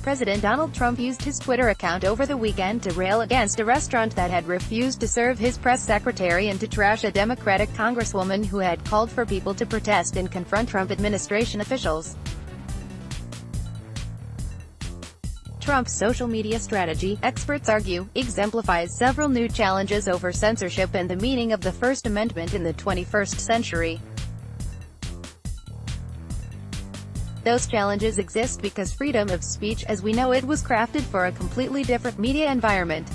President Donald Trump used his Twitter account over the weekend to rail against a restaurant that had refused to serve his press secretary and to trash a Democratic congresswoman who had called for people to protest and confront Trump administration officials. Trump's social media strategy, experts argue, exemplifies several new challenges over censorship and the meaning of the First Amendment in the 21st century. Those challenges exist because freedom of speech as we know it was crafted for a completely different media environment.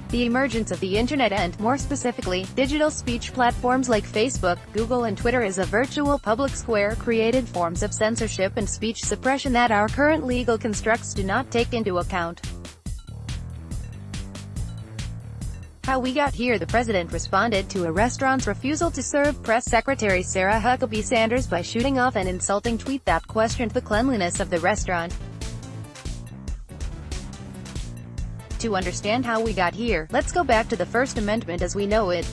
The emergence of the Internet and, more specifically, digital speech platforms like Facebook, Google and Twitter is a virtual public square created forms of censorship and speech suppression that our current legal constructs do not take into account. How we got here. The president responded to a restaurant's refusal to serve Press Secretary Sarah Huckabee Sanders by shooting off an insulting tweet that questioned the cleanliness of the restaurant. To understand how we got here, let's go back to the First Amendment as we know it.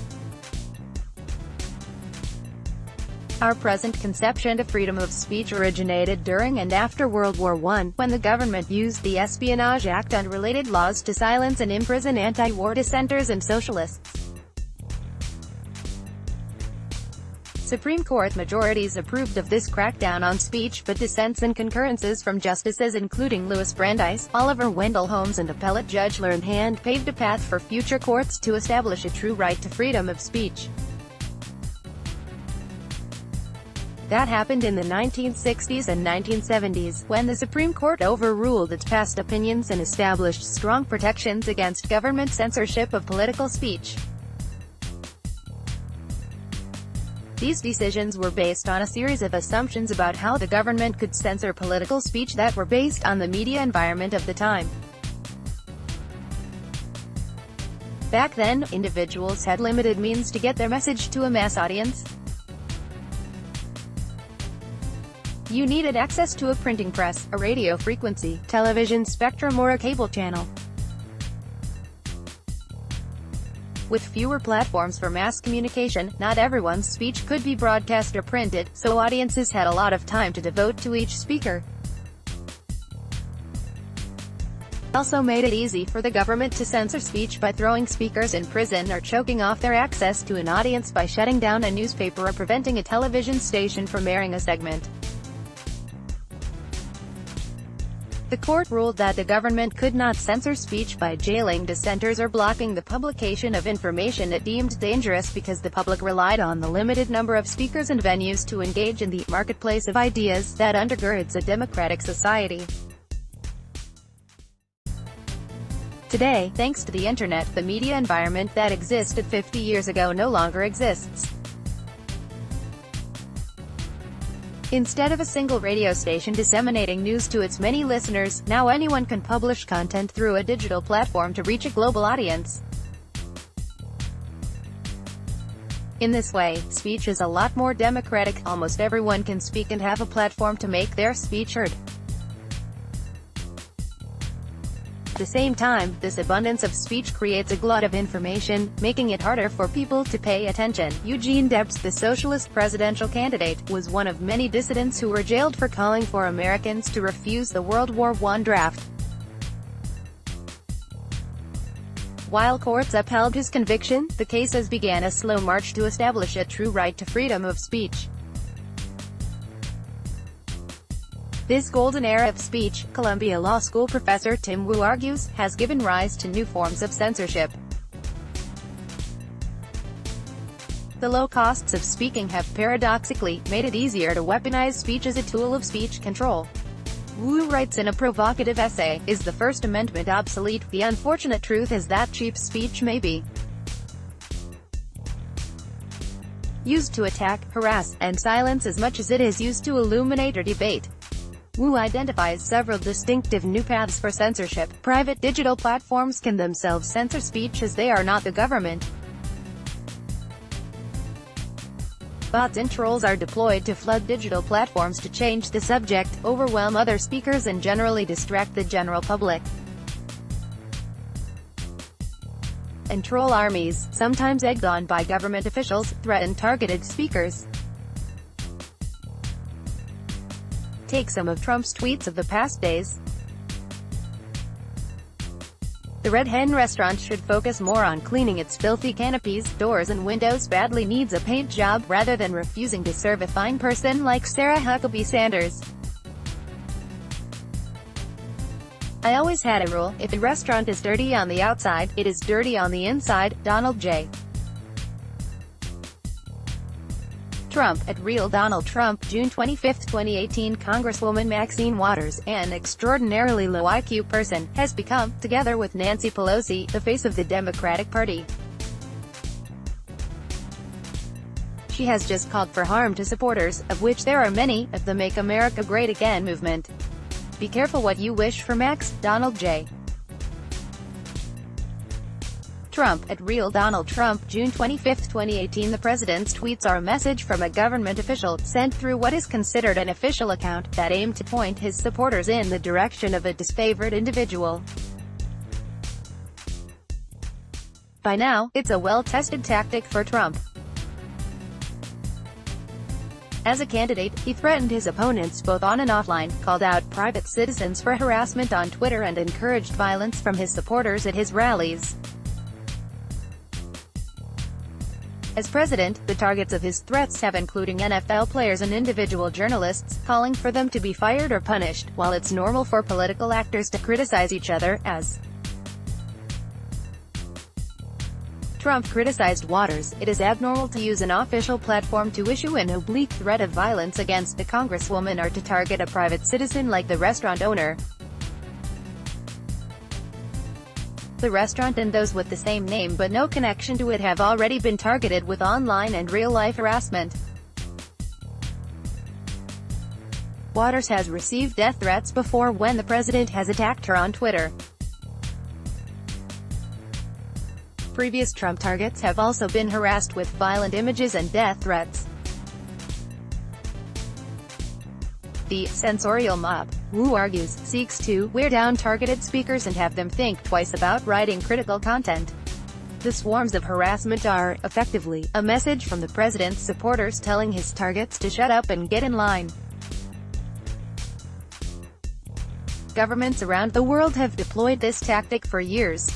Our present conception of freedom of speech originated during and after World War I, when the government used the Espionage Act and related laws to silence and imprison anti-war dissenters and socialists. Supreme Court majorities approved of this crackdown on speech, but dissents and concurrences from justices including Louis Brandeis, Oliver Wendell Holmes and appellate judge Learned Hand paved a path for future courts to establish a true right to freedom of speech. That happened in the 1960s and 1970s, when the Supreme Court overruled its past opinions and established strong protections against government censorship of political speech. These decisions were based on a series of assumptions about how the government could censor political speech that were based on the media environment of the time. Back then, individuals had limited means to get their message to a mass audience. You needed access to a printing press, a radio frequency, television spectrum or a cable channel. With fewer platforms for mass communication, not everyone's speech could be broadcast or printed, so audiences had a lot of time to devote to each speaker. It also made it easy for the government to censor speech by throwing speakers in prison or choking off their access to an audience by shutting down a newspaper or preventing a television station from airing a segment. The court ruled that the government could not censor speech by jailing dissenters or blocking the publication of information it deemed dangerous because the public relied on the limited number of speakers and venues to engage in the marketplace of ideas that undergirds a democratic society. Today, thanks to the Internet, the media environment that existed 50 years ago no longer exists. Instead of a single radio station disseminating news to its many listeners, now anyone can publish content through a digital platform to reach a global audience. In this way, speech is a lot more democratic. Almost everyone can speak and have a platform to make their speech heard. At the same time, this abundance of speech creates a glut of information, making it harder for people to pay attention. Eugene Debs, the socialist presidential candidate, was one of many dissidents who were jailed for calling for Americans to refuse the World War I draft. While courts upheld his conviction, the cases began a slow march to establish a true right to freedom of speech. This golden era of speech, Columbia Law School professor Tim Wu argues, has given rise to new forms of censorship. The low costs of speaking have paradoxically made it easier to weaponize speech as a tool of speech control. Wu writes in a provocative essay, "Is the First Amendment obsolete? The unfortunate truth is that cheap speech may be used to attack, harass, and silence as much as it is used to illuminate or debate." Wu identifies several distinctive new paths for censorship. Private digital platforms can themselves censor speech as they are not the government. Bots and trolls are deployed to flood digital platforms to change the subject, overwhelm other speakers and generally distract the general public. And troll armies, sometimes egged on by government officials, threaten targeted speakers. take some of Trump's tweets of the past days. The Red Hen restaurant should focus more on cleaning its filthy canopies, doors and windows badly needs a paint job, rather than refusing to serve a fine person like Sarah Huckabee Sanders. I always had a rule, if a restaurant is dirty on the outside, it is dirty on the inside. Donald J. Trump, at Real Donald Trump, June 25, 2018. Congresswoman Maxine Waters, an extraordinarily low IQ person, has become, together with Nancy Pelosi, the face of the Democratic Party. She has just called for harm to supporters, of which there are many, of the Make America Great Again movement. Be careful what you wish for Max. Donald J. Trump, at Real Donald Trump, June 25, 2018. The president's tweets are a message from a government official, sent through what is considered an official account, that aim to point his supporters in the direction of a disfavored individual. By now, it's a well-tested tactic for Trump. As a candidate, he threatened his opponents both on and offline, called out private citizens for harassment on Twitter, and encouraged violence from his supporters at his rallies. As president, the targets of his threats have including NFL players and individual journalists, calling for them to be fired or punished. While it's normal for political actors to criticize each other, as Trump criticized Waters, it is abnormal to use an official platform to issue an oblique threat of violence against a congresswoman or to target a private citizen like the restaurant owner. The restaurant and those with the same name but no connection to it have already been targeted with online and real-life harassment. Waters has received death threats before when the president has attacked her on Twitter. Previous Trump targets have also been harassed with violent images and death threats. The censorial mob, Wu argues, seeks to wear down targeted speakers and have them think twice about writing critical content. The swarms of harassment are, effectively, a message from the president's supporters telling his targets to shut up and get in line. Governments around the world have deployed this tactic for years.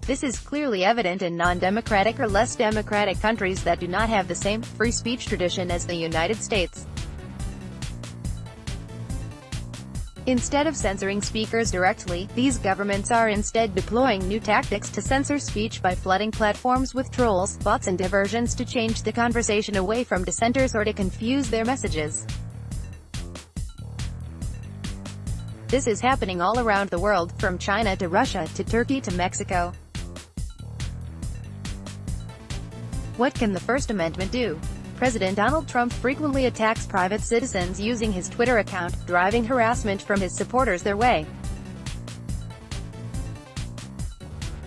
This is clearly evident in non-democratic or less democratic countries that do not have the same free speech tradition as the United States. Instead of censoring speakers directly, these governments are instead deploying new tactics to censor speech by flooding platforms with trolls, bots and diversions to change the conversation away from dissenters or to confuse their messages. This is happening all around the world, from China to Russia to Turkey to Mexico. What can the First Amendment do? President Donald Trump frequently attacks private citizens using his Twitter account, driving harassment from his supporters their way.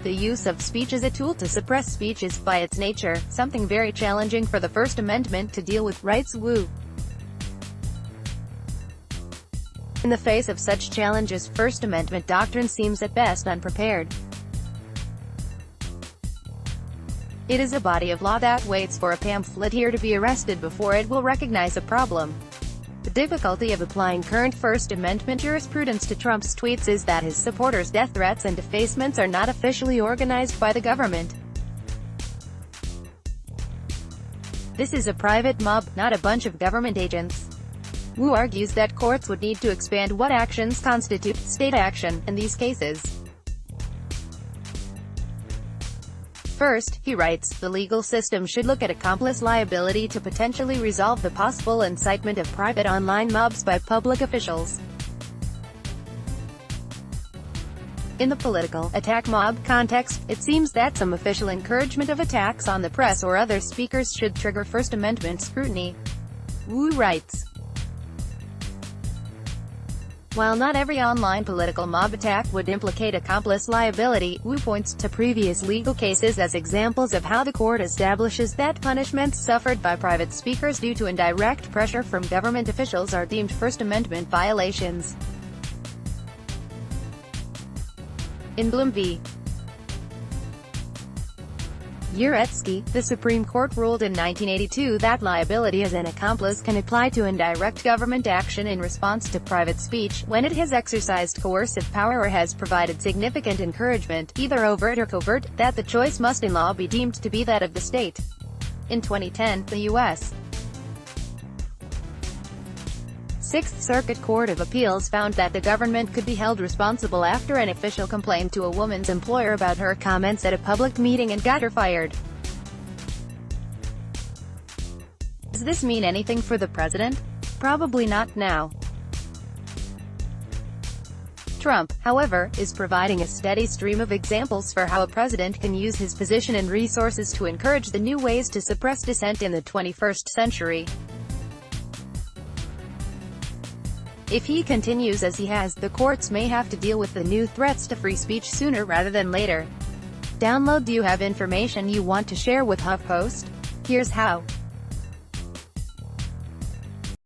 The use of speech as a tool to suppress speech is, by its nature, something very challenging for the First Amendment to deal with, writes Wu. In the face of such challenges, First Amendment doctrine seems at best unprepared. It is a body of law that waits for a pamphleteer to be arrested before it will recognize a problem. The difficulty of applying current First Amendment jurisprudence to Trump's tweets is that his supporters' death threats and defacements are not officially organized by the government. This is a private mob, not a bunch of government agents. Wu argues that courts would need to expand what actions constitute state action in these cases. First, he writes, the legal system should look at accomplice liability to potentially resolve the possible incitement of private online mobs by public officials. In the political attack mob context, it seems that some official encouragement of attacks on the press or other speakers should trigger First Amendment scrutiny. Wu writes, while not every online political mob attack would implicate accomplice liability, Wu points to previous legal cases as examples of how the court establishes that punishments suffered by private speakers due to indirect pressure from government officials are deemed First Amendment violations. In Bloom v. Uretsky, the Supreme Court ruled in 1982 that liability as an accomplice can apply to indirect government action in response to private speech, when it has exercised coercive power or has provided significant encouragement, either overt or covert, that the choice must in law be deemed to be that of the state. In 2010, the U.S. Sixth Circuit Court of Appeals found that the government could be held responsible after an official complained to a woman's employer about her comments at a public meeting and got her fired. Does this mean anything for the president? Probably not now. Trump, however, is providing a steady stream of examples for how a president can use his position and resources to encourage the new ways to suppress dissent in the 21st century. If he continues as he has, the courts may have to deal with the new threats to free speech sooner rather than later. Download. Do you have information you want to share with HuffPost? Here's how.